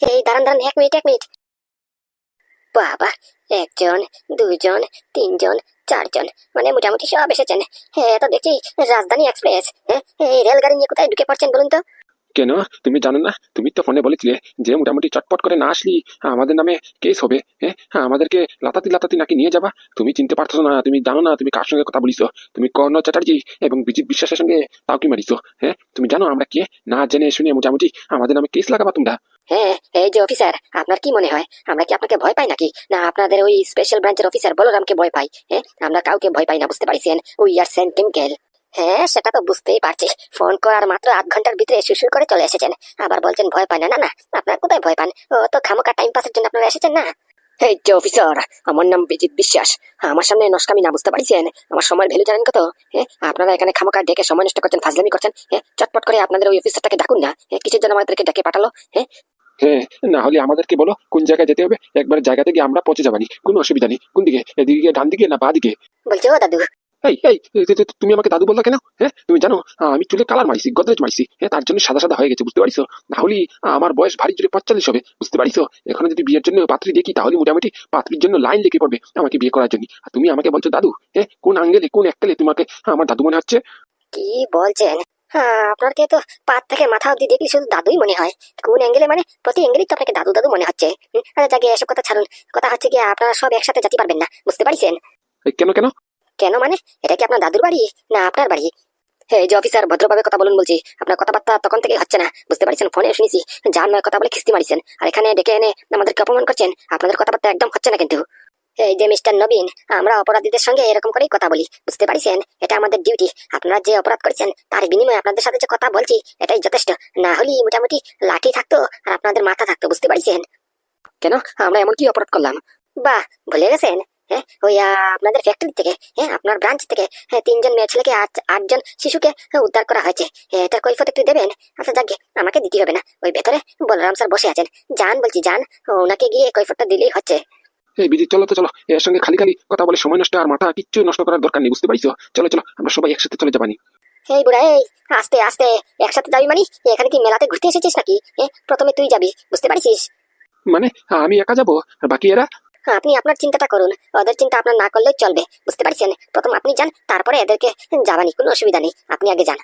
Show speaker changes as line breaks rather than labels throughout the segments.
এই দাঁড়ান দাঁড়ান, 1 মিনিট। বাবা, 1 জন, 2 জন, 3 জন, 4 জন, মানে মোটামুটি সব এসেছেন। হ্যাঁ, তো দেখছি রাজধানী এক্সপ্রেস। হ্যাঁ, এই রেলগাড়ি নিয়ে কোথায় ঢুকে পড়ছেন বলুন তো?
কেন? তুমি জানো না? তুমি তো ফোনে বলেছিলে যে মোটামুটি চটপট করে না আসলি আমাদের নামে কেস হবে। আমাদেরকে লাতাতি লাতাতি নাকি নিয়ে যাবা। তুমি চিনতে পারছো না? তুমি জানো না তুমি কার সঙ্গে কথা বলিছো? তুমি কর্ণ চ্যাটার্জি এবং বিজিত বিশ্বাসের সঙ্গে তাও কি মারিছো? তুমি জানো আমরা কে? না জেনে শুনে মোটামুটি আমাদের নামে কেস লাগাবা তোমরা?
হ্যাঁ, এই যে অফিসার, আপনার কি মনে হয় আমরা কি আপনাকে ভয় পাই নাকি? না আপনাদের ওই স্পেশাল ব্রাঞ্চের অফিসার বলরামকে ভয় পাই? আমরা কাউকে ভয় পাই না, বুঝতে পারছেন? We are sentimental. হ্যাঁ, সেটা তো বুঝতেই পারছি। ফোন করার মাত্র 8 ঘন্টার ভিতরে শুশুর করে চলে এসেছেন, আবার বলছেন ভয় পান না। না না, আপনার কোথায় ভয় পান? ও তো খামোকা টাইম পাসের জন্য আপনারা এসেছেন না। এই যে অফিসার, আমার নাম বিজিত বিশ্বাস। আমার সামনে নস্কামি না, বুঝতে পারছেন? আমার সময়ের ভ্যালু জানেন কত? আপনারা এখানে খামোকা ডেকে সময় নষ্ট করছেন, ফাজলামি করছেন। চটপট করে আপনাদের ওই অফিসারটাকে ডাকুন না। কিসের জন্য আমাদেরকে ডেকে পাঠালো?
হ্যাঁ, না হলে আমাদেরকে বলো কোন জায়গায় যেতে হবে, একবার জায়গাতে গিয়ে আমরা পৌঁছে যাবানি, কোনো অসুবিধা নেই। কোন দিকে? এদিকে, ডান দিকে না বা দিকে?
বলছে ও দাদু।
এই এই তুমি আমাকে দাদু বললা কেন? তুমি জানো আমি চুলে কালার মারিছি, গদরেজ মারিছি। তার জন্য সাদা সাদা হয়ে গেছে, বুঝতে পারিস? না হলে আমার বয়স ভারী জুড়ে 45 হবে, বুঝতে পারিস? এখন যদি বিয়ের জন্য পাত্রী দেখি তাহলে মোটামুটি পাত্রীর জন্য লাইন লেগে পড়বে আমাকে বিয়ে করার জন্য। আর তুমি আমাকে বলছো দাদু? কোন আঙ্গেলে, কোন এককালে তোমাকে আমার দাদু মনে হচ্ছে?
কি বলছেন? হ্যাঁ, আপনাকে তো পা থেকে মাথা অব্দি দেখি শুধু দাদুই মনে হয়। কোন অ্যাঙ্গেলে? মানে প্রতি অ্যাঙ্গেলেই তো আপনাকে দাদু দাদু মনে হচ্ছে। আরে যাকে এসব কথা ছাড়ুন। কথা হচ্ছে কি, আপনারা সব একসাথে যেতে পারবেন না, বুঝতে পারছেন?
কেন কেন?
কেন মানে? এটা কি আপনার দাদুর বাড়ি না আপনার বাড়ি? এই যে অফিসার, ভদ্রভাবে কথা বলুন বলছি। আপনার কথাবার্তা তখন থেকে হচ্ছে না, বুঝতে পারছেন? ফোনে শুনেছি যার নয় কথা বলে খিস্তি মারিছেন, আর এখানে ডেকে এনে আমাদেরকে অপমান করছেন। আপনাদের কথাবার্তা একদম হচ্ছে না কিন্তু। এই যে মিস্টার নবীন, আমরা অপরাধীদের সঙ্গে এরকম করেই কথা বলি, বুঝতে পারছেন? এটা আমাদের ডিউটি। আপনারা যে অপরাধ করেছেন তার বিনিময়ে আপনাদের সাথে যে কথা বলছি এটাই যথেষ্ট। না হলে মোটামুটি লাঠি থাকতো আর আপনাদের মাথা থাকতো, বুঝতে পারছেন? কেন? আমরা এমন কি অপরাধ করলাম? বাহ, ভুলে গেছেন? ওই আপনাদের ফ্যাক্টরি থেকে, আপনার ব্রাঞ্চ থেকে 3 জন মেয়ে ছেলেকে 8 জন শিশুকে উদ্ধার করা হয়েছে। এটার কৈফিয়ত একটু দেবেন? আচ্ছা যাকে, আমাকে দিতে হবে না। ওই ভেতরে বলরাম স্যার বসে আছেন, যান বলছি যান, ওনাকে গিয়ে কৈফিয়তটা দিলেই হচ্ছে।
এই বিজি, চলো তো চলো। এর সঙ্গে খালি খালি কথা বলে সময় নষ্ট আর মাথা কিচ্ছু নষ্ট করার দরকার নেই, বুঝতে পারিস? চলো চলো, আমরা সবাই একসাথে চলে যাবানি।
এই বুড়া, এই আস্তে আস্তে। একসাথে যাবি মানে? এখানে কি মেলাতে ঘুরতে এসেছিস নাকি? প্রথমে তুই যাবি, বুঝতে পারছিস?
মানে আমি একা যাবো আর বাকি এরা?
আপনি আপনার চিন্তাটা করুন, ওদের চিন্তা আপনার না করলেও চলবে, বুঝতে পারছেন? প্রথম আপনি যান, তারপরে এদেরকে যাবানি, কোনো অসুবিধা নেই, আপনি আগে যান।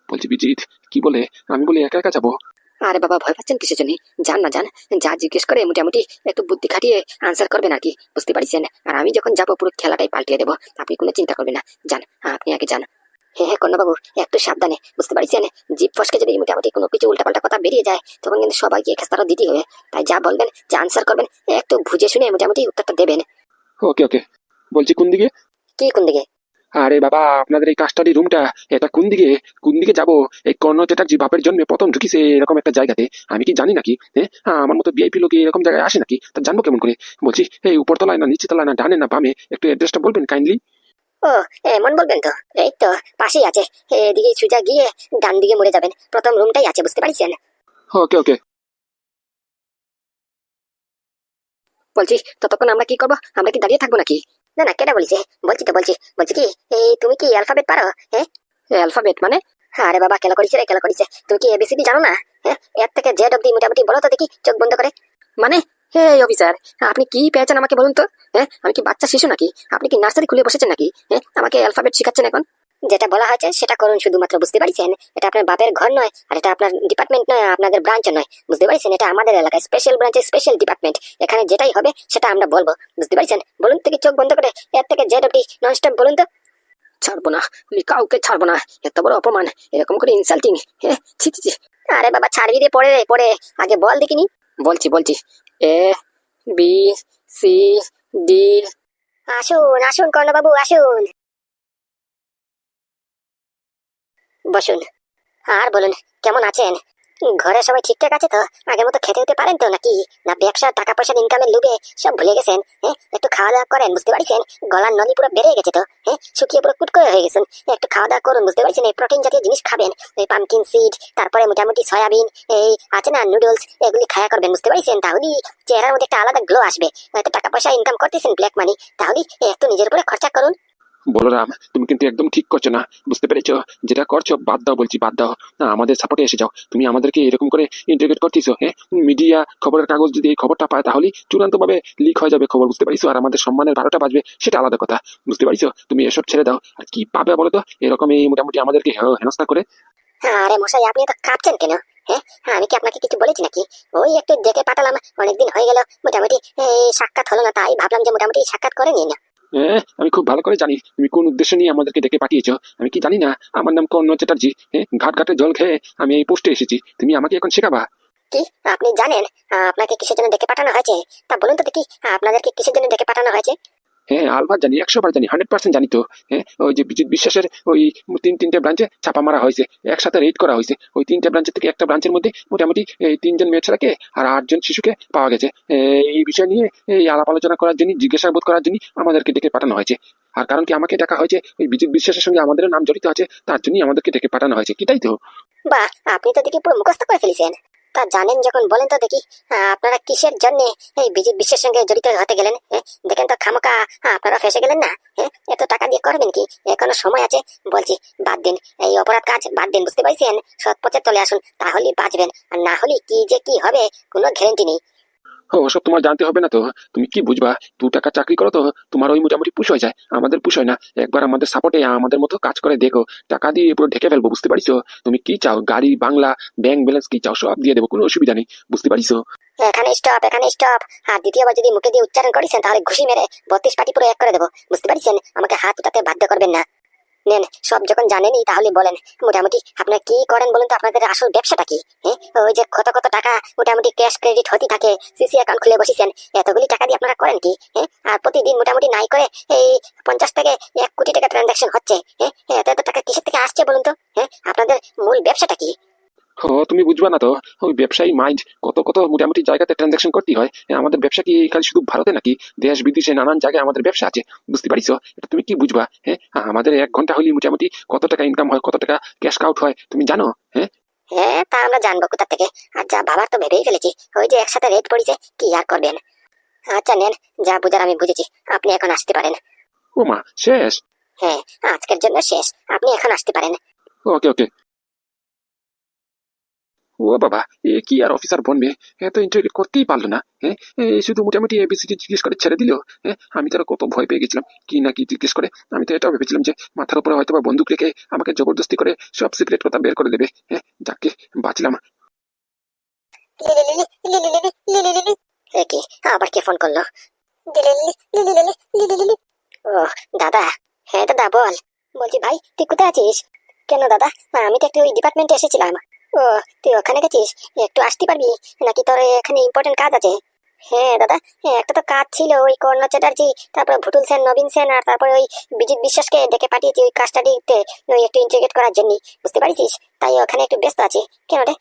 বলছি বিজিৎ, কি বলে? আমি বলি একা একা যাবো?
আরে বাবা, ভয় পাচ্ছেন কিসের জন্য? যান না যান, যা জিজ্ঞেস করে মোটামুটি একটু বুদ্ধি খাটিয়ে আনসার করবেন আর কি, বুঝতে পারছেন? আর আমি যখন যাবো পুরো খেলাটাই পাল্টিয়ে দেবো, আপনি কোনো চিন্তা করবেন না। যান, আপনি আগে যান। হ্যাঁ কর্ণবাবু, একটু সাবধানে, বুঝতে পারছেন? জিপ ফসকে যদি মোটামুটি কোনো কিছু উল্টাপাল্টা কথা বেরিয়ে যায় তখন কিন্তু সবাইকে খেসারত দিতে হবে। তাই যা বলবেন, যা আনসার করবেন, একটু বুঝে শুনে মোটামুটি উত্তরটা দেবেন।
ওকে ওকে। বলছি কোন দিকে?
কি কোন দিকে?
আরে বাবা, আপনাদের এই কাস্টাডি রুমটা, এটা কোন দিকে? কোন দিকে যাবো? এই কর্ণ চ্যাটার্জি বাপের জন্মে প্রথম ঢুকিছে এরকম একটা জায়গাতে, আমি কি জানি নাকি? আমার মতো ভিআইপি লোক এরকম জায়গায় আসে নাকি? তা জানবো কেমন করে? বলছি এই উপরতলায় না নিচে তলায় না ডানে না বামে, একটু অ্যাড্রেসটা বলবেন কাইন্ডলি?
ও, এমন বলবেন তো? এই তো পাশেই আছে, এদিকে সোজা গিয়ে ডান দিকে মুড়ে যাবেন, প্রথম রুমটাই আছে, বুঝতে পারছেন?
ওকে ওকে।
বলছি ততক্ষণ আমরা কি করবো? আমরা কি দাঁড়িয়ে থাকবো নাকি? না না, কেটা বলছে? বলছি তো, বলছি কি, এই তুমি কি অ্যালফাবেট পারো? অ্যালফাবেট মানে? আরে বাবা, খেলা করিছে রে, খেলা করিছে। তুমি কি এবিসিডি জানো না? এর থেকে জেড অব্দি মোটামুটি বলো তো দেখি, চোখ বন্ধ করে। মানে? হে অফিসার, আপনি কি পেয়েছেন আমাকে বলুন তো? আমি কি বাচ্চা শিশু নাকি? আপনি কি নার্সারি খুলে বসেছেন নাকি? আমাকে অ্যালফাবেট শিখাচ্ছেন এখন? যেটা বলা হয়েছে সেটা করুন শুধুমাত্র, বুঝতে পারছেন? এটা আপনার বাপের ঘর নয়, আর এটা আপনার ডিপার্টমেন্ট নয়, আপনাদের ব্রাঞ্চ নয়, বুঝতে পারছেন? এটা আমাদের এলাকায় স্পেশাল ব্রাঞ্চের স্পেশাল ডিপার্টমেন্ট। এখানে যেটাই হবে সেটা আমরা বলবো, বুঝতে পারছেন? বলুন থেকে চোখ বন্ধ করে, এর থেকে জেড অব্দি নন স্টপ বলুন তো। ছাড়বো না, আমি কাউকে ছাড়বো না। এত বড় অপমান, এরকম করে ইনসাল্টিং! ছি ছি ছি। আরে বাবা ছাড়বি রে, পড়ে রে পড়ে, আগে বল দেখিনি। বলছি এ বি সি ডি। আসুন আসুন কর্ণবাবু, আসুন, বসুন। আর বলুন, কেমন আছেন? ঘরে সবাই ঠিকঠাক আছে তো? আগের মতো খেতে হতে পারেন তো নাকি? না ব্যবসা টাকা পয়সার ইনকামের লোভে সব ভুলে গেছেন? একটু খাওয়া দাওয়া করেন, বুঝতে পারছেন? গলার নলি পুরো বেড়ে গেছে তো, শুকিয়ে পুরো কুটকো হয়ে গেছেন। একটু খাওয়া দাওয়া করুন, বুঝতে পারছেন? এই প্রোটিন জাতীয় জিনিস খাবেন, এই পামকিন সিড, তারপরে মোটামুটি সয়াবিন, এই আছে না নুডলস, এগুলি খাওয়া করবেন, বুঝতে পারছেন? তাহলে চেহারার মধ্যে একটা আলাদা গ্লো আসবে। হয়তো টাকা পয়সা ইনকাম করতেছেন ব্ল্যাক মানি, তাহলে একটু নিজের উপরে খরচা করুন।
বলরাম, তুমি কিন্তু একদম ঠিক করছো না, বুঝতে পেরেছো? যেটা করছো বাদ দাও বলছি, বাদ দাও। না, আমাদের সাপোর্টে এসে যাও। তুমি আমাদেরকে এরকম করে ইন্টারগ্রেট করতেছো, হ্যাঁ? মিডিয়া, খবরের কাগজ যদি এই খবরটা পায় তাহলেই চূড়ান্ত ভাবে লিক হয়ে যাবে খবর, বুঝতে পারিছো? আর আমাদের সম্মানের 12টা বাজবে, সেটা আলাদা কথা, বুঝতে পারিছো? তুমি এসব ছেড়ে দাও। আর কি পাবে বলো তো এরকম এই মোটামুটি আমাদেরকে হেনস্থা করে?
আরে মশাই, আপনি তো কাঁপছেন কেন? হ্যাঁ, আমি কি আপনাকে কিছু বলেছি নাকি? ওই একটু ডেকে পাঠালাম, অনেকদিন হয়ে গেল, মোটামুটি এই সাক্ষাৎ হলো না, তাই ভাবলাম যে মোটামুটি সাক্ষাৎ করে নিন।
হ্যাঁ, আমি খুব ভালো করে জানি তুমি কোন উদ্দেশ্য নিয়ে আমাদেরকে ডেকে পাঠিয়েছো। আমি কি জানি না? আমার নাম কর্ণ চ্যাটার্জি, হ্যাঁ? ঘাট ঘাটে জল খেয়ে আমি এই পোস্টে এসেছি, তুমি আমাকে এখন শেখাবা?
কি আপনি জানেন আপনাকে কিসের জন্য ডেকে পাঠানো হয়েছে? তা বলুন তো দেখি, আপনাদেরকে কিসের জন্য ডেকে পাঠানো হয়েছে?
হ্যাঁ, আলবার জানি, 100 বার জানি, 100% জানি তো। হ্যাঁ, ওই যে বিদ্যুৎ বিশ্বাসের ওই তিনটে ব্রাঞ্চে ছাপা মারা হয়েছে, একসাথে রেড করা হয়েছে। ওই তিনটে ব্রাঞ্চের থেকে একটা ব্রাঞ্চের মধ্যে মোটামুটি এই 3জন মেয়ে ছেলেকে আর 8জন শিশুকে পাওয়া গেছে। এই বিষয় নিয়ে এই আলাপ আলোচনা করার জন্য, জিজ্ঞাসাবাদ করার জন্য আমাদেরকে ডেকে পাঠানো হয়েছে। আর কারণ কি আমাকে ডাকা হয়েছে, ওই বিদ্যুৎ বিশ্বাসের সঙ্গে আমাদের নাম জড়িত আছে, তার জন্যই আমাদেরকে ডেকে পাঠানো হয়েছে, কি তাই তো?
বাহ, আপনি তো দেখি পুরো মুখস্থ করে ফেলেছেন। তা জানেন যখন বলেন তো দেখি, আপনারা কিসের জন্য এই বিদ্যুৎ বিশ্বের সঙ্গে জড়িত হতে গেলেন? দেখেন তো খামোকা আপনারা ফেসে গেলেন না? এত টাকা দিয়ে করবেন কি? এখনো সময় আছে, বলছি বাদ দিন, এই অপরাধ কাজ বাদ দিন, বুঝতে পারছেন? সৎ পথে চলে আসুন, তাহলেই বাঁচবেন, আর না হলে কি যে কি হবে কোনো গ্যারেন্টি নেই।
ও, ওসব তোমার জানতে হবে না তো। তুমি কি বুঝবা? 2 টাকা চাকরি করো তো তোমার ওই মোটামুটি পুষ হয়ে যায়, আমাদের পুষ হয় না। একবার আমাদের সাপোর্টে আমাদের মতো কাজ করে দেখো, টাকা দিয়ে পুরো ঢেকে ফেলবো, বুঝতে পারিছো? তুমি কি চাও, গাড়ি, বাংলা, ব্যাংক ব্যালেন্স কি চাও সব দিয়ে দেবো, কোনো অসুবিধা নেই, বুঝতে পারিছো?
এখানে স্টপ, এখানে স্টপ। আর দ্বিতীয়বার যদি মুখে দিয়ে উচ্চারণ করেছেন তাহলে ঘুষি মেরে 32 পাটি পুরো এক করে দেবো, বুঝতে পারছেন? আমাকে হাত উঠাতে বাধ্য করবেন না। নেন, সব যখন জানেনই তাহলে বলেন, মোটামুটি আপনার কি করেন বলুন তো? আপনাদের আসল ব্যবসাটা কি? ওই যে কত কত টাকা মোটামুটি ক্যাশ ক্রেডিট হতে থাকে, সিসি অ্যাকাউন্ট খুলে বসেছেন, এতগুলি টাকা দিয়ে আপনারা করেন কি? আর প্রতিদিন মোটামুটি নাই করে এই 50 থেকে 1 কোটি টাকা ট্রানজাকশন হচ্ছে। এত এত টাকা কিসের থেকে আসছে বলুন তো? আপনাদের মূল ব্যবসাটা কি?
ও, তুমি বুঝবা না তো। ওই ব্যবসায়ী মাইন্ড কত কত মোটামুটি জায়গাতে ট্রানজাকশন করতে হয়। আমাদের ব্যবসা কি খালি শুধু ভারতে নাকি? দেশ বিদেশে নানান জায়গায় আমাদের ব্যবসা আছে, বুঝতে পারিছো? এটা তুমি কি বুঝবা? হ্যাঁ, আমাদের 1 ঘন্টা হলে মোটামুটি কত টাকা ইনকাম হয়, কত টাকা ক্যাশ আউট হয়, তুমি জানো? হ্যাঁ।
হ্যাঁ, তা আমরা জানবো কোথা থেকে? আর যা ভাবার তো ভেবেই ফেলেছি, ওই যে একসাথে রেট পড়েছে, কি আর করবেন? আচ্ছা নেন, যা বুঝার আমি বুঝেছি, আপনি এখন আসতে পারেন।
ও মা, শেষ?
হ্যাঁ, আজকের জন্য শেষ, আপনি এখন আসতে পারেন।
ওকে ওকে। ও বাবা, এ কি আর অফিসার বনবে? এত ইন্টারভিউ করতেই পারলো না, হ্যাঁ? শুধু মোটামুটি এবিসিডি জিজ্ঞেস করে ছেড়ে দিল। হ্যাঁ, আমি তো আরো কত ভয় পেয়ে গেছিলাম, কি না কি জিজ্ঞেস করে। আমি তো এটাও ভেবেছিলাম যে মাথার উপরে হয়তো বা বন্দুক রেখে আমাকে জবরদস্তি করে সব সিক্রেট কথা বের করে দেবে। হ্যাঁ, যাকে বাঁচলাম।
এ কি, আবার কে ফোন করলো? ও দাদা। হ্যাঁ দাদা বল। বলছি ভাই, তুই কোথায় আছিস? কেন দাদা? আমি তো একটু ওই ডিপার্টমেন্টে এসেছিলাম। ও, তুই ওখানে গেছিস? একটু আসতে পারবি নাকি? তোর এখানে ইম্পর্টেন্ট কাজ আছে? হ্যাঁ দাদা, একটা তো কাজ ছিল, ওই কর্ণ চ্যাটার্জি, তারপরে ভুটুল সেন, নবীন সেন, আর তারপরে ওই বিজিত বিশ্বাসকে ডেকে পাঠিয়েছি ওই কাজটা দিতে, ওই একটু ইন্টিগ্রেট করার জন্য, বুঝতে পারিস? তাই ওখানে একটু ব্যস্ত আছি। কেন রে,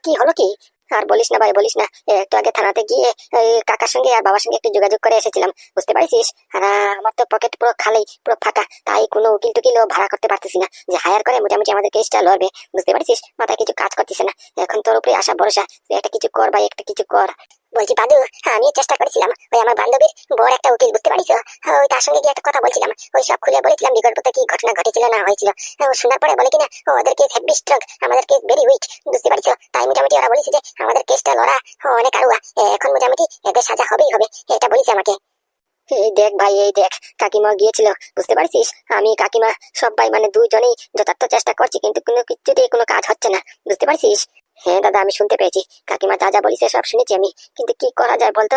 কি হলো কি? আর বলিস না ভাই, বলিস না। একটু আগে থানাতে গিয়ে ওই কাকার সঙ্গে আর বাবার সঙ্গে একটু যোগাযোগ করে এসেছিলাম, বুঝতে পারিস? আর আমার তো পকেট পুরো খালি, পুরো ফাঁকা, তাই কোনো উকিল টুকিলও ভাড়া করতে পারতেছি না যে হায়ার করে মোটামুটি আমাদের কেসটা লড়বে, বুঝতে পারছিস? মাথায় কিছু কাজ করতেছে না। এখন তোর উপরে আশা ভরসা, তুই একটা কিছু কর ভাই, একটা কিছু কর। বলছি দাদু, আমিও চেষ্টা করেছিলাম, ওই আমার বান্ধবীর বড় একটা উকিল, বুঝতে পারিস? ওই তার সঙ্গে গিয়ে একটা কথা বলছিলাম, ওই সব খুলে বলেছিলাম বিগত পথে কি ঘটনা ঘটেছিল না হয়েছিল। ও শোনার পরে বলে কিনা, ওদের কেস হেভি স্ট্রং, আমাদের কেস ভেরি উইক, বুঝতে পারিস? তাই মোটামুটি ওরা বলেছে যে আমাদের কেসটা লড়া অনেক আড়ুয়া, এখন মোটামুটি এদের সাজা হবেই হবে, এটা বলিস আমাকে। এই দেখ ভাই, এই দেখ, কাকিমা গিয়েছিল, বুঝতে পারছিস? আমি কাকিমা সবাই মানে দুজনেই যথার্থ চেষ্টা করছি, কিন্তু কোনো কিছুতেই কোনো কাজ হচ্ছে না, বুঝতে পারছিস? হ্যাঁ দাদা, আমি শুনতে পেয়েছি, কাকিমা যা যা বলিছে সব শুনেছি আমি, কিন্তু কি করা যায় বলতো?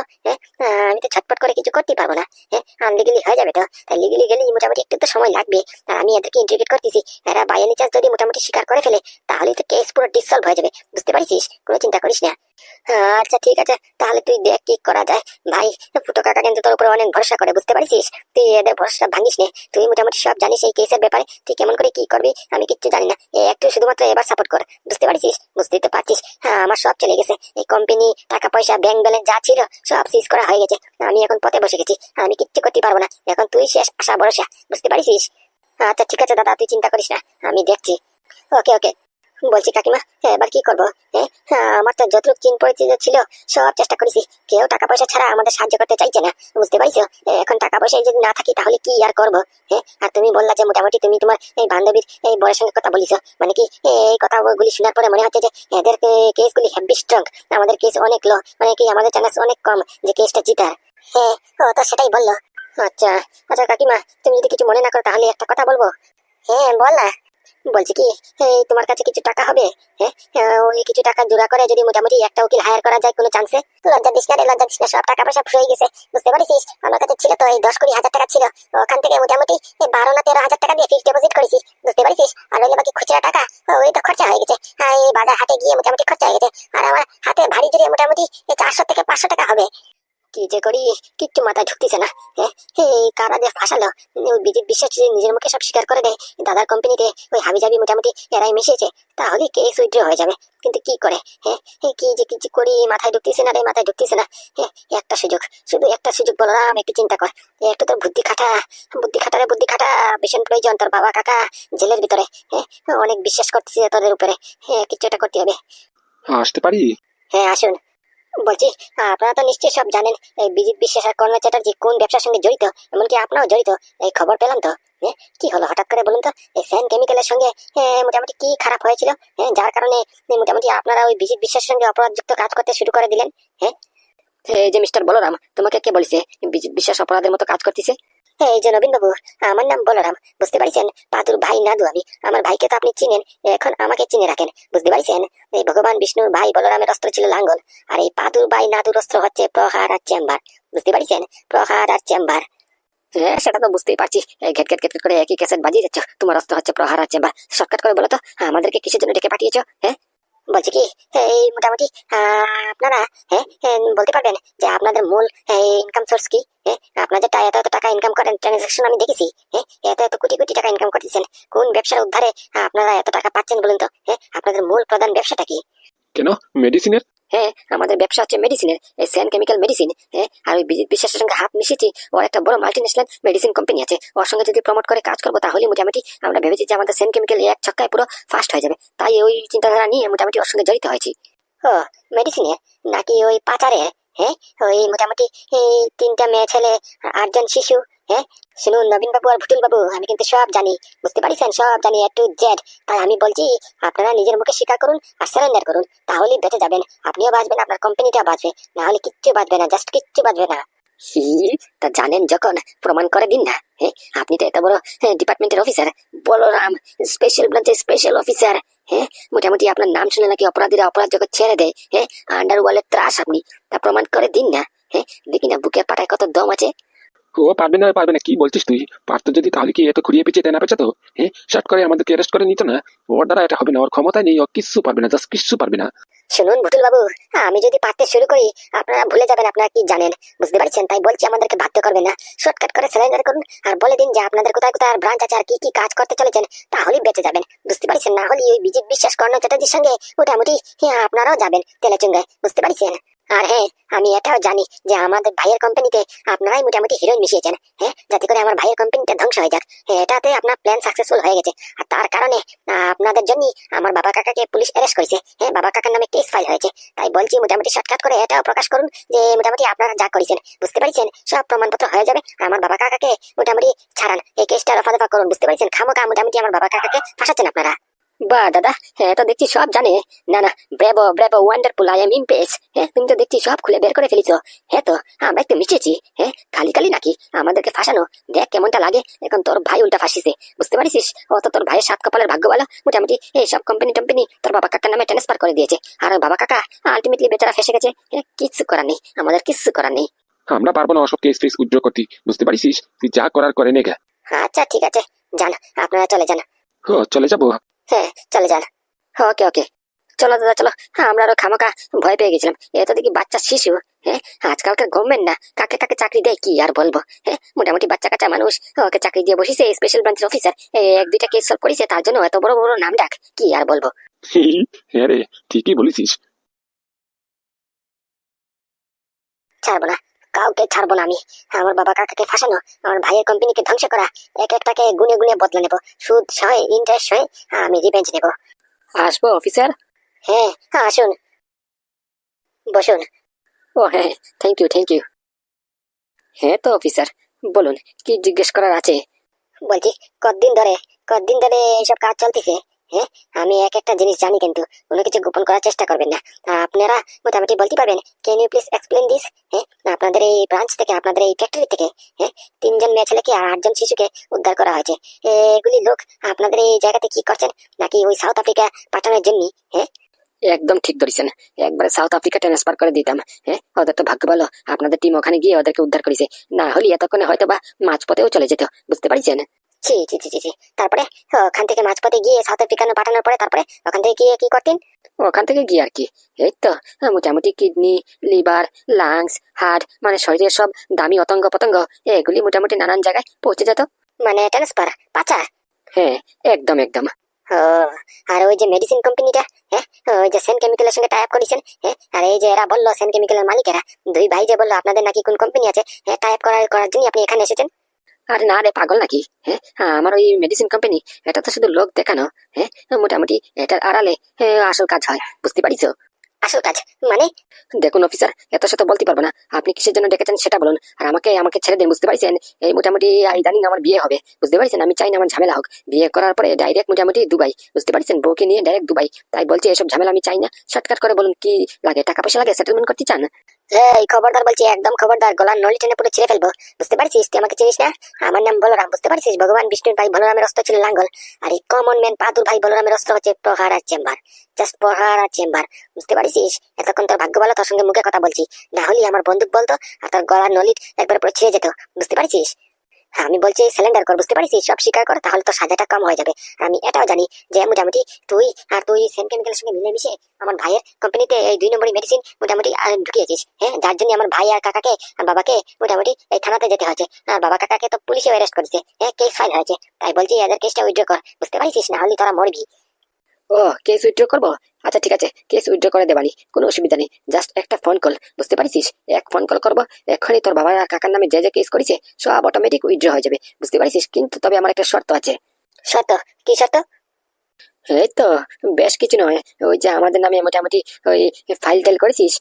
আমি তো ছটপট করে কিছু করতে পারবো না। আনলিগেলি হয়ে যাবে তো, তাই লিগেলি গেলে মোটামুটি একটু তো সময় লাগবে। আর আমি এদেরকে ইন্টিগ্রেট করতেছি, এরা বাই এনি চান্স যদি মোটামুটি স্বীকার করে ফেলে তাহলে তো কেস পুরো ডিসলভ হয়ে যাবে, বুঝতে পারছিস? কোনো চিন্তা করিস না। আচ্ছা ঠিক আছে, তাহলে তুই দেখ কি করা যায়। ভাই, ফুটো কাকা কিন্তু তোর উপরে অনেক ভরসা করে, বুঝতে পারছিস? তুই এদের ভরসা ভাঙিস নে, তুই মোটামুটি সব জানিস এই কেসের ব্যাপারে, তুই কেমন করে কি করবি আমি কিচ্ছু জানি না। একটু শুধুমাত্র এবার সাপোর্ট কর, বুঝতে পারছিস? বুঝতেই তো পারছিস, আমার সব চলে গেছে, এই কোম্পানি, টাকা পয়সা, ব্যাংক ব্যালেন্স যা ছিল সব সিজ করা হয়ে গেছে, আমি এখন পথে বসে গেছি, আমি কিচ্ছু করতে পারবো না, এখন তুই শেষ আশা ভরসা, বুঝতে পারছিস? আচ্ছা ঠিক আছে দাদা, তুই চিন্তা করিস না, আমি দেখছি। ওকে ওকে। বলছি কাকিমা, এবার কি করবো? আমার তো যতটুকু চিন পরিচিত ছিল সব চেষ্টা করেছি, কেউ টাকা পয়সা ছাড়া আমাদের সাহায্য করতে চাইছে না, বুঝতে পারছো? এখন টাকা পয়সা যদি না থাকি তাহলে কি আর করবো? আর তুমি বললা যে মোটামুটি তুমি তোমার এই বান্ধবীর এই বয়ের সঙ্গে কথা বলিস, মানে কি এই কথাগুলি শোনার পরে মনে হচ্ছে যে এদের কেসগুলি হেভি স্ট্রং, আমাদের কেস অনেক লো, মানে কি আমাদের চান্স অনেক কম যে কেসটা জিতার। ও তো সেটাই বললো। আচ্ছা আচ্ছা কাকিমা, তুমি যদি কিছু মনে না করো তাহলে একটা কথা বলবো। বল না। বলছি কি, এই তোমার কাছে কিছু টাকা হবে? ওই কিছু টাকা জোড়া করে যদি মোটামুটি একটা উকিল হায়ার করা যায় কোনো চান্সে। লজ্জা দিস না রে, লজ্জা দিস না, সব টাকা পয়সা ফুরিয়ে গেছে, বুঝতে পারিস? আমার কাছে ছিল তো এই 10-20 হাজার টাকা ছিল, ওখান থেকে মোটামুটি 12 না 13 হাজার টাকা দিয়ে ফিক্সড ডিপোজিট করেছি, বুঝতে পারিস? আর ওই বাকি খুচরা টাকা ওই তো খরচা হয়ে গেছে, এই বাজার হাটে গিয়ে মোটামুটি খরচা হয়ে গেছে, আর আমার হাতে ভারী জুড়ে মোটামুটি 400 থেকে 500 টাকা হবে। কি যে করি কিচ্ছু মাথায় ঢুকতেছে না। এই কারা যে ফাঁসালো, ওই বিজিত বিশ্বাস যদি নিজের মুখে সব স্বীকার করে দেয় দাদার কোম্পানিতে ওই হাবিজাবি মোটামুটি এরাই মিশিয়েছে, তাহলে কেস উইথড্র হয়ে যাবে। কিন্তু কি করে কি যে কিছু করি মাথায় ঢুকতেছে না রে, মাথায় ঢুকতেছে না। একটা সুযোগ, শুধু একটা সুযোগ বলরাম, একটু চিন্তা কর, একটু তোর বুদ্ধি খাটা, বুদ্ধি খাটা রে, বুদ্ধি খাটা, ভীষণ প্রয়োজন। তোর বাবা কাকা জেলের ভিতরে, অনেক বিশ্বাস করতেছে তোদের উপরে, কিছু একটা করতে হবে।
আসতে পারি?
আসুন। বলছি আপনারা তো নিশ্চয়ই সব জানেন এই বিজিত বিশ্বাস আর কর্ণ চ্যাটার্জি কোন ব্যবসার সঙ্গে জড়িত, এমনকি আপনারাও জড়িত, এই খবর পেলাম তো। কি হলো হঠাৎ করে বলুন তো? এই স্যান কেমিক্যালের সঙ্গে মোটামুটি কি খারাপ হয়েছিল যার কারণে মোটামুটি আপনারা ওই বিজিত বিশ্বাসের সঙ্গে অপরাধযুক্ত কাজ করতে শুরু করে দিলেন? এই যে মিস্টার বলরাম, তোমাকে কে বলেছে বিজিত বিশ্বাস অপরাধের মতো কাজ করতেছে? এই যে নবীন বাবু, আমার নাম বলরাম, বুঝতে পারছেন? পাদুর ভাই নাদু আমি, আমার ভাইকে তো আপনি চিনেন, এখন আমাকে চিনে রাখেন, বুঝতে পারছেন? এই ভগবান বিষ্ণুর ভাই বলরামের অস্ত্র ছিল লাঙ্গল, আর এই পাদুর ভাই নাদুর অস্ত্র হচ্ছে প্রহার আর চেম্বার, বুঝতে পারছেন? প্রহার আর চেম্বার। সেটা তো বুঝতেই পারছি, ঘেট ঘেট ঘেট করে একই ক্যাসেট বাজিয়ে যাচ্ছ, তোমার অস্ত্র হচ্ছে প্রহার আর চেম্বার। শর্টকাট করে বলো তো আমাদেরকে কিসের জন্য ডেকে পাঠিয়েছো? বলছি কি, এই মোটামুটি আপনারা বলতে পারবেন যে আপনাদের মূল ইনকাম সোর্স কি? আপনারা যে এত এত টাকা ইনকাম করেন, ট্রানজাকশন আমি দেখেছি, এত এত কোটি কোটি টাকা ইনকাম করতেছেন, কোন ব্যবসার উদ্ধারে আপনারা এত টাকা পাচ্ছেন বলুন তো? আপনাদের মূল প্রধান ব্যবসাটা কি?
কেন, মেডিসিনের?
আমাদের ব্যবসা হচ্ছে মেডিসিনের, এই সেন কেমিক্যাল মেডিসিন। আর ওই বিজিত বিশ্বাসের সঙ্গে হাত মিশিয়েছি, ওর একটা বড় মাল্টিন্যাশনাল মেডিসিন কোম্পানি আছে, ওর সঙ্গে যদি প্রমোট করে কাজ করবো তাহলে মোটামুটি আমরা ভেবেছি যে আমাদের সেন কেমিক্যাল এক ছক্কায় পুরো ফাস্ট হয়ে যাবে, তাই ওই চিন্তাধারা নিয়ে মোটামুটি ওর সঙ্গে জড়িত হয়েছি। ও, মেডিসিনে নাকি ওই পাচারে? ওই মোটামুটি এই 3টা মেয়ে ছেলে, 8জন শিশু। শুনুন নবীন বাবু আর ভুটুল বাবু, আমি কিন্তু সব জানি, বুঝতে পারিছেন? সব জানি A to Z। তাই আমি বলছি আপনারা নিজের মুখে স্বীকার করুন আর সারেন্ডার করুন, তাহলেই বেঁচে যাবেন, আপনিও বাঁচবেন, আপনার কোম্পানিটা বাঁচবে, না হলে কিচ্ছু বাঁচবে না, জাস্ট কিচ্ছু বাঁচবে না। তা জানেন যখন প্রমাণ করে দিন না। আপনি তো এত বড় ডিপার্টমেন্টের অফিসার, বলরাম স্পেশাল ব্রাঞ্চের স্পেশাল অফিসার। মোটামুটি আপনার নাম শুনে নাকি অপরাধীরা অপরাধ জগৎ ছেড়ে দেয়। আন্ডারওয়ার্ল্ডের ত্রাস আপনি, তা প্রমাণ করে দিন না। দেখি না বুকের পাটায় কত দম আছে।
ও পারবে না, পারবে না, কি বলছিস তুই? পারতো যদি তাহলে কি এত ঘুরিয়ে পেঁচিয়ে দেনা পেঁচাতো? শর্ট করে আমাদেরকে অ্যারেস্ট করে নিত না? ওর দ্বারা এটা হবে না, ওর ক্ষমতা নেই, ও কিচ্ছু পারবে না, জাস্ট কিচ্ছু পারবে না।
শুনুন ভুটুল বাবু, আমি যদি পারতে শুরু করি আপনারা ভুলে যাবেন আপনারা কি জানেন, বুঝতে পারছেন? তাই বলছি আমাদেরকে ভাবতে করবেন না, শর্টকাট করে সারেন্ডার করুন আর বলে দিন যে আপনাদের কোথায় কোথায় আর ব্রাঞ্চ আছে আর কি কি কাজ করতে চলেছেন, তাহলেই বেঁচে যাবেন, বুঝতে পারছেন? না হলে ওই বিজিত বিশ্বাস কর্ণ চ্যাটার্জির সঙ্গে মোটামুটি আপনারাও যাবেন তেলে চুঙ্গায়, বুঝতে পারছেন? আর আমি এটাও জানি যে আমাদের ভাইয়ের কোম্পানিতে আপনারাই মোটামুটি হিরোইন মিশিয়েছেন, যাতে করে আমার ভাইয়ের কোম্পানিটা ধ্বংস হয়ে যাক। এটাতে আপনার প্ল্যান সাকসেসফুল হয়ে গেছে, আর তার কারণে আপনাদের জন্যই আমার বাবা কাকাকে পুলিশ অ্যারেস্ট করেছে, বাবা কাকার নামে কেস ফাইল হয়েছে। তাই বলছি মোটামুটি শর্টকাট করে এটাও প্রকাশ করুন যে মোটামুটি আপনারা যা করেছেন, বুঝতে পারছেন? সব প্রমাণপত্র হয়ে যাবে, আমার বাবা কাকাকে মোটামুটি ছাড়ান, এই কেসটা রফা দফা করুন, বুঝতে পারছেন? খামোকা মোটামুটি আমার বাবা কাকাকে ফাঁসাচ্ছেন আপনারা। বা দাদা, তো দেখছি সব জানে। না না, bravo bravo, wonderful, I am Impress. তুমি তো দেখছি সব খুলে বের করে ফেলেছো। তো আমরা একটু মিশেছি, খালি খালি নাকি আমাদেরকে ফাঁসানো? দেখ কেমনটা লাগে, এখন তোর ভাই উল্টা ফাঁসিছে, বুঝতে পারিস? ও তো তোর ভাইয়ের 7 কপালের ভাগ্য বলো, মোটামুটি এই সব কোম্পানি টোম্পানি তোর বাবা কাকার নামে ট্রান্সফার করে দিয়েছে, আর ওর বাবা কাকা আলটিমেটলি বেচারা ফেসে গেছে। কিচ্ছু করার নেই, আমাদের কিচ্ছু করার নেই।
আমরা পারবো না ওসব কেস ফেস উইথড্র করতে, বুঝতে পারিস? তুই যা করার করে নে গে।
আচ্ছা ঠিক আছে, যান, আপনারা চলে যান।
চলে যাবো?
চলে যান। ওকে ওকে, চলো দাদা চলো। আমরা আরো খামাকা ভয় পেয়ে গেছিলাম, এ তো দেখি বাচ্চা শিশু। আজকালকার গভর্নমেন্ট না কাকে কাকে চাকরি দেয় কি আর বলবো। মোটামুটি বাচ্চা কাচ্চা মানুষ, ওকে চাকরি দিয়ে বসিছে স্পেশাল ব্রাঞ্চের অফিসার, 1-2টা কেস সলভ করেছে, তার জন্য এত বড় বড় নাম ডাক, কি আর বলবো।
হ্যাঁ রে, ঠিকই বলেছিস।
ছাড়বো না, কাউকে ছাড়বো না আমি। আমার বাবা কাকাকে ফাঁসানো, আমার ভাইয়ের কোম্পানিকে ধ্বংস করা, এক একটাকে গুনে গুনে বদলে নেবো, সুদ সহ ইন্টারেস্ট সহ আমি রিভেঞ্জ নেবো। আসবো অফিসার? হ্যাঁ হ্যাঁ, আসুন, বসুন। ও হ্যাঁ, থ্যাংক ইউ থ্যাংক ইউ। হ্যাঁ তো অফিসার, বলুন, কি জিজ্ঞেস করার আছে? বলছি, কতদিন ধরে কতদিন ধরে এইসব কাজ চলতেছে? হ্যাঁ, আমি এক একটা জিনিস জানি, কিন্তু কোনো কিছু গোপন করার চেষ্টা করবেন না। আপনারা মোটামুটি বলতে পারবেন, can you please explain this? হ্যাঁ, আপনাদের এই ব্রাঞ্চ থেকে, আপনাদের এই ফ্যাক্টরি থেকে, হ্যাঁ, 3জন মেয়ে ছেলেকে আর 8জন শিশুকে উদ্ধার করা হয়েছে। এগুলি লোক আপনাদের এই জায়গাতে কি করছেন, নাকি ওই সাউথ আফ্রিকা পাঠানোর জন্য? হ্যাঁ, একদম ঠিক ধরেছেন, একবারে সাউথ আফ্রিকা ট্রান্সফার করে দিতাম। হ্যাঁ, ওদের তো ভাগ্য ভালো আপনাদের টিম ওখানে গিয়ে ওদেরকে উদ্ধার করেছে, না হলে এতক্ষণে হয়তো বা মাঝপথেও চলে যেত, বুঝতে পারছেন? জি জি জি জি জি। তারপরে ওখান থেকে মাঝপথে গিয়ে সাউথ আফ্রিকানো পাঠানোর পরে তারপরে ওখান থেকে গিয়ে কি করতেন? ওখান থেকে গিয়ে আর কি, এই তো মোটামুটি কিডনি, লিভার, লাংস, হার্ট, মানে শরীরের সব দামি অঙ্গ প্রত্যঙ্গ এগুলি মোটামুটি নানান জায়গায় পৌঁছে যেত। মানে ট্রান্সফার, পাচার? হ্যাঁ, একদম একদম। ও, আর ওই যে মেডিসিন কোম্পানিটা, হ্যাঁ, ওই যে সেন কেমিক্যালের সঙ্গে টাই আপ করেছেন, হ্যাঁ, আর এই যে এরা বললো সেন কেমিক্যালের মালিকেরা, দুই ভাই যে বললো আপনাদের নাকি কোন কোম্পানি আছে, হ্যাঁ, টাই আপ করার জন্য আপনি এখানে এসেছেন? আরে না রে, পাগল নাকি? হ্যাঁ, আমার ওই মেডিসিন কোম্পানি, এটা তো শুধু লোক দেখানো। হ্যাঁ, মোটামুটি এটার আড়ালে আসল কাজ হয়, বুঝতে পারিস? আসল কাজ মানে? দেখুন অফিসার, এত শত বলতে পারবো না, আপনি কিসের জন্য ডেকেছেন সেটা বলুন, আর আমাকে আমাকে ছেড়ে দিন, বুঝতে পারছেন? এই মোটামুটি ইদানিং আমার বিয়ে হবে, বুঝতে পারছেন? আমি চাই না আমার ঝামেলা হোক, বিয়ে করার পরে ডাইরেক্ট মোটামুটি দুবাই, বুঝতে পারছেন? বউকে নিয়ে ডাইরেক্ট দুবাই, তাই বলছি এসব ঝামেলা আমি চাই না। শর্টকাট করে বলুন, কি লাগে? টাকা পয়সা লাগে? সেটেলমেন্ট করতে চান? এই খবরদার বলছি, একদম খবরদার, গলার নলি টেনে পুরো ছিঁড়ে ফেলবো, বুঝতে পারছিস? তুই আমাকে চিনিস না, আমার নাম বলরাম, বুঝতে পারছিস? ভগবান বিষ্ণুর ভাই বলরামের অস্ত্র ছিল লাঙ্গল, আর এই কমন ম্যান পাদুর ভাই বলরামের অস্ত্র হচ্ছে প্রহার আর চেম্বার, জাস্ট প্রহার আর চেম্বার, বুঝতে পারছিস? এতক্ষণ তোর ভাগ্য ভালো, তোর সঙ্গে মুখে কথা বলছি, না হলে আমার বন্দুক বলতো আর তোর গলার নলি একবার পুরো ছিঁড়ে যেত, বুঝতে পারছিস? আমি বলছি সিলিন্ডার কর, বুঝতে পারছিস? সব স্বীকার কর, তাহলে তো সাজাটা কম হয়ে যাবে। আর আমি এটাও জানি যে মোটামুটি তুই সেম কেমিক্যালের সঙ্গে মিলেমিশে আমার ভাইয়ের কোম্পানিতে এই 2 নম্বরই মেডিসিন মোটামুটি ঢুকিয়েছিস। হ্যাঁ, যার জন্য আমার ভাই আর কাকাকে আর বাবাকে মোটামুটি এই থানাতে যেতে হয়েছে, আর বাবা কাকাকে তো পুলিশে অ্যারেস্ট করেছে, হ্যাঁ, কেস ফাইল হয়েছে। তাই বলছি এদের কেসটা উইথড্র কর, বুঝতে পারছিস? না হলে তোরা মরবি। ও, কেস উইথড্র করবো? আচ্ছা ঠিক আছে, কেস উইথড্র করে দেবানি, কোনো অসুবিধা নেই, জাস্ট একটা ফোন কল, বুঝতে পারছিস? এক ফোন কল করবো, এক্ষুনি তোর বাবা আর কাকার নামে যে যে কেস করেছে সব অটোমেটিক উইথড্র হয়ে যাবে, বুঝতে পারছিস? কিন্তু তবে আমার একটা শর্ত আছে। শর্ত? কি শর্ত? এই তো বেশ কিছু নয়, ওই যে আমাদের নামে মোটামুটি ওই ফাইল টাইল করেছিস,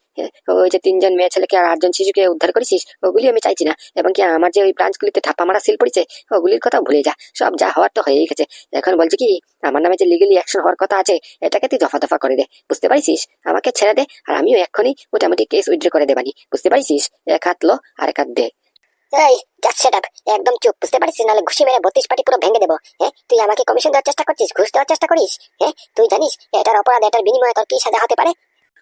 ওই যে 3জন মেয়ে ছেলেকে আর 8জন শিশুকে উদ্ধার করেছিস, ওগুলি আমি চাইছি না। এবং কি আমার যে ওই ব্রাঞ্চগুলিতে ঠাপা মারা সিল পড়েছে, ওগুলির কথা ভুলে যা, সব যা হওয়ার তো হয়েই গেছে। এখন বলছি কি, আমার নামে যে লিগেলি অ্যাকশন হওয়ার কথা আছে, এটাকে তুই দফা দফা করে দে, বুঝতে পারছিস? আমাকে ছেড়ে দে, আর আমিও এক্ষুনি মোটামুটি কেস উইথড্র করে দেবানি, বুঝতে পারছিস? এক হাত লো আর এক হাত দে। এই জাস্ট শাট আপ, একদম চুপ, বুঝতে পারছিস? নাহলে ঘুষি মেরে 32 পাটি পুরো ভেঙে দেবো। হ্যাঁ, তুই আমাকে কমিশন দেওয়ার চেষ্টা করছিস, ঘুষ দেওয়ার চেষ্টা করিস? হ্যাঁ, তুই জানিস এটার অপরাধ, এটার বিনিময়ে তোর কি সাজা হতে পারে?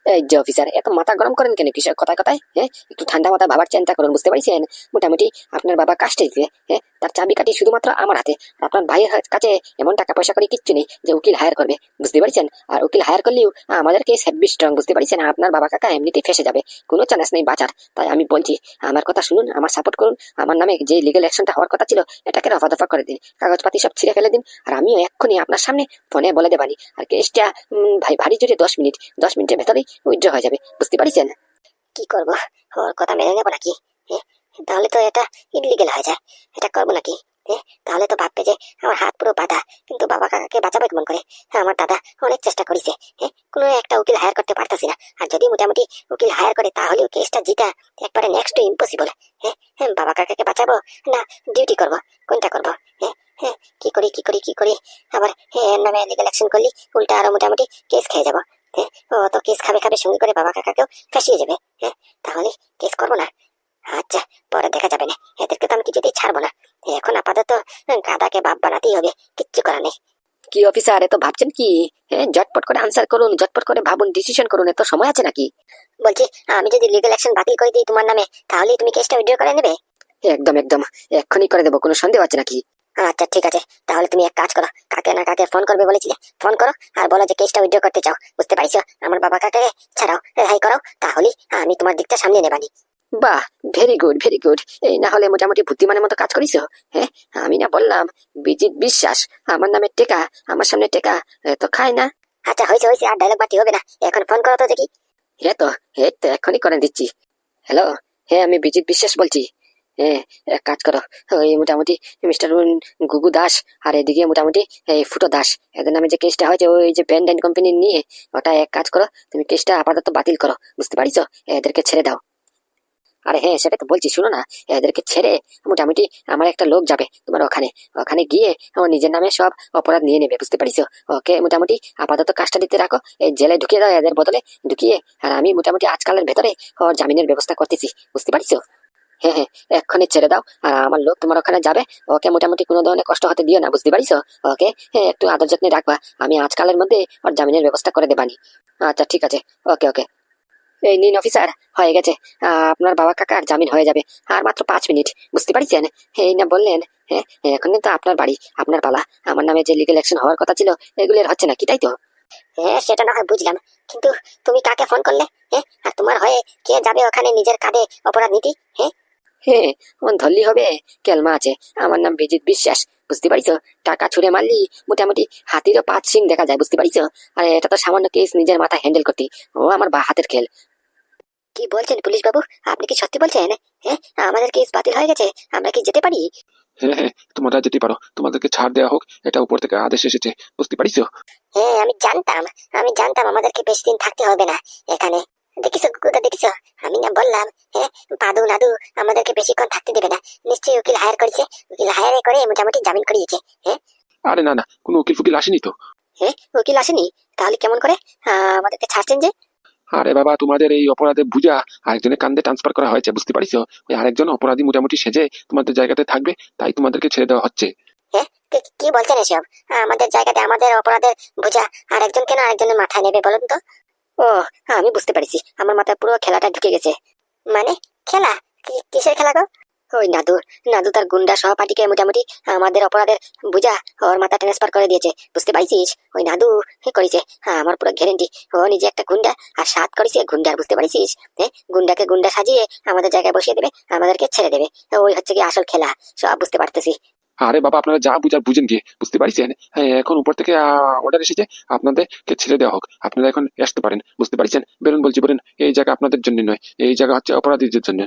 এই যে অফিসার, এত মাথা গরম করেন কেন কিসের কথায় কথায়? হ্যাঁ, একটু ঠান্ডা মাথা ভাবার চিন্তা করুন, বুঝতে পারছেন? মোটামুটি আপনার বাবা কাস্টে দিতে, হ্যাঁ, তার চাবিকাঠি শুধুমাত্র আমার হাতে, আর আপনার ভাইয়ের কাছে এমন টাকা পয়সা করে কিচ্ছু নেই যে উকিল হায়ার করবে, বুঝতে পারছেন? আর উকিল হায়ার করলেও আমাদের কেস হেভি স্ট্রং, বুঝতে পারছেন? আপনার বাবা কাকা এমনিতেই ফেসে যাবে, কোনো চান্স নেই বাঁচার। তাই আমি বলছি, আমার কথা শুনুন, আমার সাপোর্ট করুন, আমার নামে যে লিগেল অ্যাকশনটা হওয়ার কথা ছিল এটাকে রফা দফা করে দিন, কাগজপাতি সব ছিঁড়ে ফেলে দিন, আর আমিও এক্ষুনি আপনার সামনে ফোনে বলে দেবানি, আর কেসটা ভাই ভারী জুড়ে 10 মিনিটের ভেতরেই উইথড্র হয়ে যাবে, বুঝতে পারছেন? কি করব, ওর কথা মেনে নেবো নাকি? তাহলে তো এটা ইনলিগেল হয়ে যায়, এটা করবো নাকি? তাহলে তো ভাববে যে আমার হাত পুরো বাঁধা, কিন্তু বাবা কাকাকে বাঁচাবে কেমন করে? আমার দাদা অনেক চেষ্টা করেছে, কোনো একটা উকিল হায়ার করতে পারতাছি না, আর যদি মোটামুটি উকিল হায়ার করে তাহলেও কেসটা জিতা একবারে নেক্সট টু ইম্পসিবল। বাবা কাকাকে বাঁচাবো না ডিউটি করবো, কোনটা করবো? কি করি আবার এর নামে লিগ্যাল অ্যাকশন করলি উল্টা আরো মোটামুটি কেস খেয়ে যাবো। ও তো কেস খাবে খাবে, সঙ্গে করে বাবা কাকাকেও ফাঁসিয়ে যাবে। তাহলে কেস করবো না। আচ্ছা, পরে দেখা যাবে না, এদেরকে তো আমি কিছুতেই ছাড়বো না। এখন আপাতত গাদাকে বাপ বানাতেই হবে, কিচ্ছু করার নেই। কি অফিসার, এত ভাবছেন কি? ঝটপট করে আনসার করুন, ঝটপট করে ভাবুন, ডিসিশন করুন, এত সময় আছে নাকি? বলছি, আমি যদি লিগ্যাল অ্যাকশন বাতিল করে দিই তোমার নামে, তাহলে তুমি কেসটা উইথড্র করে নেবে? একদম একদম, এক্ষুনি করে দেবো, কোনো সন্দেহ আছে নাকি? আচ্ছা ঠিক আছে, তাহলে তুমি এক কাজ করো, কাকে না কাকে ফোন করবে বলেছিলে, ফোন করো আর বলো যে কেসটা উইথড্র করতে চাও, বুঝতে পারছো? আমার বাবা কাকে ছাড়াও, রেহাই করো, তাহলে আমি তোমার দিকটা সামনে নেবানি। বাহ, ভেরি গুড ভেরি গুড, এই না হলে মোটামুটি বুদ্ধিমানের মতো কাজ করিস। হ্যাঁ, আমি না বললাম বিজিত বিশ্বাস আমার নামে টেকা, আমার সামনে টেকা তো খায় না। আচ্ছা হয়েছে হয়েছে, আর ডায়লগ বাটি হবে না, এখন ফোন করো তো দেখি। এই তো এক্ষুনি করে দিচ্ছি। হ্যালো, হ্যাঁ আমি বিজিত বিশ্বাস বলছি। হ্যাঁ, এক কাজ করো, ওই মোটামুটি মিস্টার গুগু দাস আর এদিকে মোটামুটি এই ফুটো দাস, এদের নামে যে কেসটা হয়েছে ওই যে ব্যান্ড কোম্পানি নিয়ে, ওটা এক কাজ করো, তুমি কেসটা আপাতত বাতিল করো, বুঝতে পারিছো? এদেরকে ছেড়ে দাও। আরে হ্যাঁ, সেটা তো বলছি, শুনো না, এদেরকে ছেড়ে মোটামুটি আমার একটা লোক যাবে তোমার ওখানে, ওখানে গিয়ে ও নিজের নামে সব অপরাধ নিয়ে নেবে, বুঝতে পারিছো? ওকে মোটামুটি আপাতত কাজটা দিতে রাখো, এই জেলে ঢুকিয়ে দাও এদের বদলে, ঢুকিয়ে আর আমি মোটামুটি আজকালের ভেতরে ওর জামিনের ব্যবস্থা করতেছি, বুঝতে পারিছো? হ্যাঁ হ্যাঁ, এক্ষুনি ছেড়ে দাও, আর আমার লোক তোমার ওখানে যাবে, ওকে মোটামুটি কোনো ধরনের কষ্ট হতে দিও না, বুঝতে পারিছো? ওকে হ্যাঁ, একটু আদর যত্নে রাখবা, আমি আজকালের মধ্যে ওর জামিনের ব্যবস্থা করে দেবানি। আচ্ছা ঠিক আছে, ওকে ওকে। এই নিন অফিসার, হয়ে গেছে, আপনার বাবা কাকার জামিন হয়ে যাবে আর মাত্র 5 মিনিট, বুঝতে পারছেন? এই না বললেন, হ্যাঁ এখন কিন্তু আপনার বাড়ি, আপনার পালা, আমার নামে যে লিগেল অ্যাকশন হওয়ার কথা ছিল এগুলো আর হচ্ছে না, কি তাই তো? হ্যাঁ সেটা না হয় বুঝলাম, কিন্তু তুমি কাকে ফোন করলে? হ্যাঁ, আর তোমার হয়ে কে যাবে ওখানে নিজের কাঁধে অপরাধ নীতি? হ্যাঁ হ্যাঁ, ওন ধরলি হবে, কেলমা আছে, আমার নাম বিজিত বিশ্বাস, বুঝতে পারিছো? টাকা ছুঁড়ে মারলি মোটামুটি হাতিরও 5 সিং দেখা যায়, বুঝতে পারিছো? আর এটা তো সামান্য কেস, নিজের মাথা হ্যান্ডেল করতে, ও আমার বা হাতের খেল। কি বলছেন পুলিশ বাবু, আপনি কি সত্যি বলছেন? হ্যাঁ, আমাদের কেস বাতিল হয়ে গেছে, আমরা কি যেতে পারি?
হ্যাঁ হ্যাঁ, তোমরা যেতে পারো, তোমাদেরকে ছাড় দেওয়া হোক, এটা উপর থেকে আদেশ এসেছে, বুঝতে পারিছো?
হ্যাঁ আমি জানতাম আমাদেরকে বেশি দিন থাকতে হবে না এখানে। দেখিছো কুকুরটা, দেখিছো? আমি না বললাম, হ্যাঁ, পাদু নাদু আমাদেরকে বেশিক্ষণ থাকতে দেবে না, নিশ্চয়ই উকিল হায়ার করেছে, উকিল হায়ার করে মোটামুটি জামিন করিয়েছে। হ্যাঁ
আরে না না, কোনো উকিল ফুকিল আসেনি তো।
হ্যাঁ, উকিল আসেনি? তাহলে কেমন করে আমাদেরকে ছাড়ছেন যে?
আরে বাবা, তোমাদের এই অপরাধে বুঝা আরেকজনের কান্দে ট্রান্সফার করা হয়েছে, বুঝতে পারিছো? ওই আরেকজন অপরাধী মোটামুটি সেজে তোমাদের জায়গাতে থাকবে, তাই তোমাদেরকে ছেড়ে দেওয়া হচ্ছে।
হ্যাঁ, কি বলছেন এসব? আমাদের জায়গাতে আমাদের অপরাধের বোঝা আরেকজন কেন আরেকজনের মাথায় নেবে বলুন তো? ও, আমি বুঝতে পারছি, আমার মাথায় পুরো খেলাটা ঢুকে গেছে। মানে খেলা? কিসের খেলা গো? ওই নাদু, নাদু তার গুন্ডা সহপাঠীকে মোটামুটি আমাদের অপরাধের বোঝা ওর মাথা ট্রান্সফার করে দিয়েছে, বুঝতে পারছিস? ওই নাদু করেছে, আমার পুরো গ্যারেন্টি, ও নিজে একটা গুন্ডা আর সাথ করেছে গুন্ডার, বুঝতে পারছিস? হ্যাঁ, গুন্ডাকে গুন্ডা সাজিয়ে আমাদের জায়গায় বসিয়ে দেবে, আমাদেরকে ছেড়ে দেবে, ওই হচ্ছে কি আসল খেলা, সব বুঝতে পারতেছি।
আরে বাবা, আপনারা যা বুঝার বুঝেন গিয়ে, বুঝতে পারছেন? হ্যাঁ, এখন উপর থেকে অর্ডার এসেছে আপনাদেরকে ছেড়ে দেওয়া হোক, আপনারা এখন আসতে পারেন, বুঝতে পারছেন? বেরোন বলছি, বেরোন, এই জায়গা আপনাদের জন্য নয়, এই জায়গা হচ্ছে অপরাধীদের জন্য।